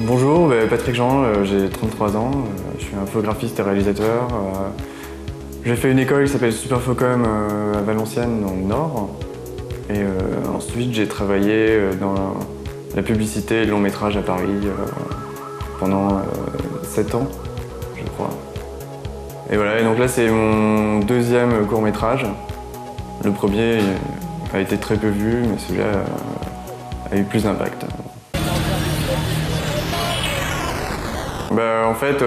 Bonjour, Patrick Jean, j'ai 33 ans, je suis infographiste et réalisateur. J'ai fait une école qui s'appelle Superfocom à Valenciennes, dans le Nord. Et ensuite, j'ai travaillé dans la publicité et le long métrage à Paris pendant 7 ans, je crois. Et voilà, et donc là, c'est mon deuxième court métrage. Le premier a été très peu vu, mais celui-là a eu plus d'impact. En fait,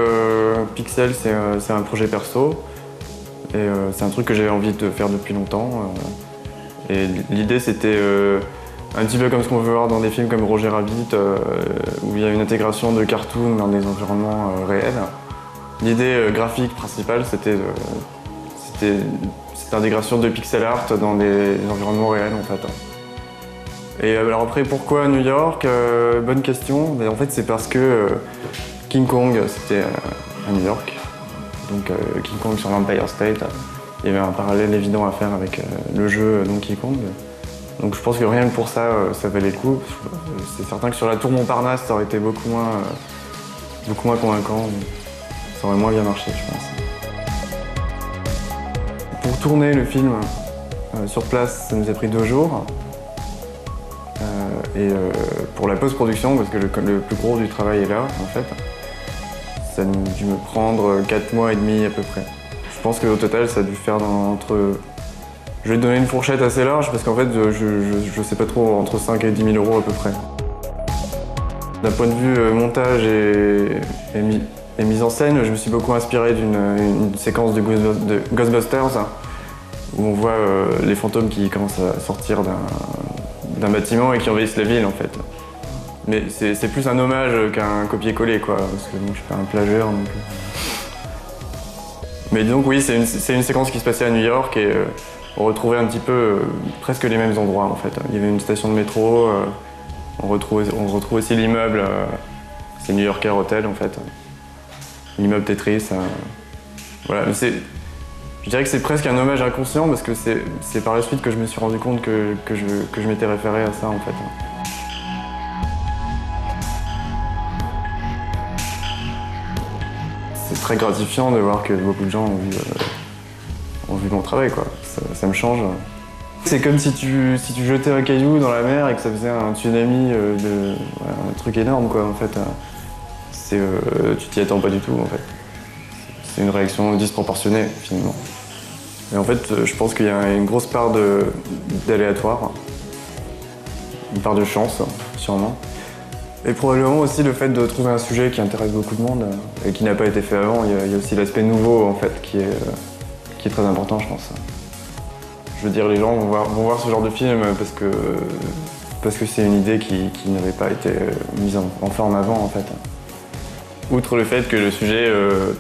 Pixel, c'est un projet perso. Et c'est un truc que j'avais envie de faire depuis longtemps. Et l'idée, c'était un petit peu comme ce qu'on veut voir dans des films comme Roger Rabbit, où il y a une intégration de cartoons dans des environnements réels. L'idée graphique principale, c'était cette intégration de pixel art dans des environnements réels, en fait. Et alors après, pourquoi New York? Bonne question. Mais en fait, c'est parce que King Kong, c'était à New York. Donc King Kong sur l'Empire State, il y avait un parallèle évident à faire avec le jeu Donkey Kong. Donc je pense que rien que pour ça, ça valait le coup. C'est certain que sur la tour Montparnasse, ça aurait été beaucoup moins convaincant. Ça aurait moins bien marché, je pense. Pour tourner le film sur place, ça nous a pris 2 jours. Pour la post-production, parce que le plus gros du travail est là, en fait, ça a dû me prendre 4 mois et demi à peu près. Je pense qu'au total, ça a dû faire Je vais te donner une fourchette assez large, parce qu'en fait, je sais pas trop, entre 5 et 10 000 euros à peu près. D'un point de vue montage et mise en scène, je me suis beaucoup inspiré d'une séquence de Ghostbusters, où on voit les fantômes qui commencent à sortir d'un bâtiment et qui envahissent la ville, en fait. Mais c'est plus un hommage qu'un copier-coller, quoi, parce que bon, je suis pas un plagieur, donc... Mais donc oui, c'est une séquence qui se passait à New York et on retrouvait un petit peu presque les mêmes endroits, en fait. Il y avait une station de métro, on retrouve aussi l'immeuble, c'est New Yorker Hotel, en fait. L'immeuble Tetris. Voilà, je dirais que c'est presque un hommage inconscient parce que c'est par la suite que je me suis rendu compte que je m'étais référé à ça, en fait. C'est très gratifiant de voir que beaucoup de gens ont vu mon travail, quoi. Ça me change. C'est comme si tu jetais un caillou dans la mer et que ça faisait un tsunami un truc énorme, quoi, en fait. Tu t'y attends pas du tout, en fait. C'est une réaction disproportionnée, finalement. Et en fait, je pense qu'il y a une grosse part d'aléatoire, une part de chance, sûrement. Et probablement aussi le fait de trouver un sujet qui intéresse beaucoup de monde et qui n'a pas été fait avant. Il y a aussi l'aspect nouveau, en fait, qui est très important, je pense. Je veux dire, les gens vont voir ce genre de film parce que c'est une idée qui n'avait pas été mise en forme avant, en fait. Outre le fait que le sujet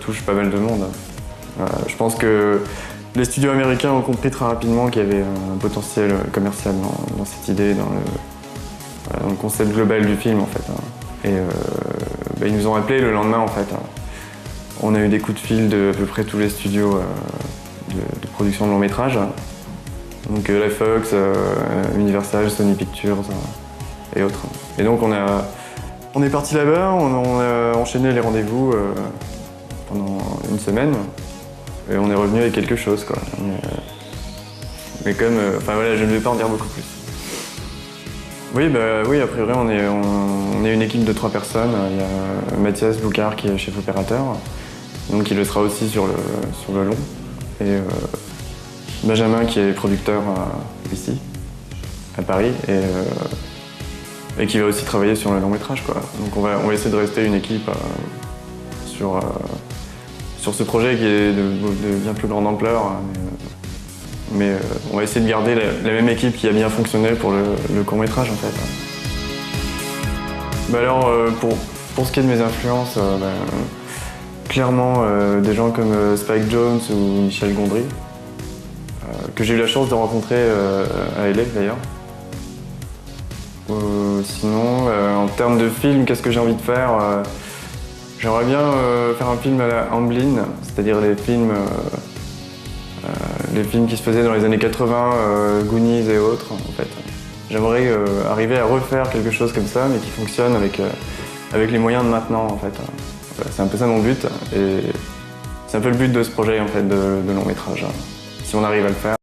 touche pas mal de monde. Je pense que les studios américains ont compris très rapidement qu'il y avait un potentiel commercial dans cette idée, dans le concept global du film, en fait. Et ils nous ont appelés le lendemain, en fait. On a eu des coups de fil de à peu près tous les studios de production de long métrage. Donc la Fox, Universal, Sony Pictures et autres. Et donc on est parti là-bas, on a enchaîné les rendez-vous pendant une semaine. Et on est revenu avec quelque chose, quoi. Mais comme... Enfin voilà, je ne vais pas en dire beaucoup plus. Oui, a priori, on est une équipe de 3 personnes. Il y a Mathias Boucard qui est chef opérateur, donc il le sera aussi sur le long. Et Benjamin qui est producteur ici, à Paris, et qui va aussi travailler sur le long métrage, quoi. Donc on va essayer de rester une équipe sur ce projet qui est de bien plus grande ampleur. Mais on va essayer de garder la même équipe qui a bien fonctionné pour le court-métrage, en fait. Alors, pour ce qui est de mes influences, clairement des gens comme Spike Jonze ou Michel Gondry, que j'ai eu la chance de rencontrer à LA, d'ailleurs. Sinon, en termes de film, qu'est-ce que j'ai envie de faire? J'aimerais bien faire un film à la Amblin, c'est-à-dire des films les films qui se faisaient dans les années 80, Goonies et autres, en fait. J'aimerais arriver à refaire quelque chose comme ça, mais qui fonctionne avec les moyens de maintenant, en fait. Voilà, c'est un peu ça mon but, et c'est un peu le but de ce projet, en fait, de long métrage, si on arrive à le faire.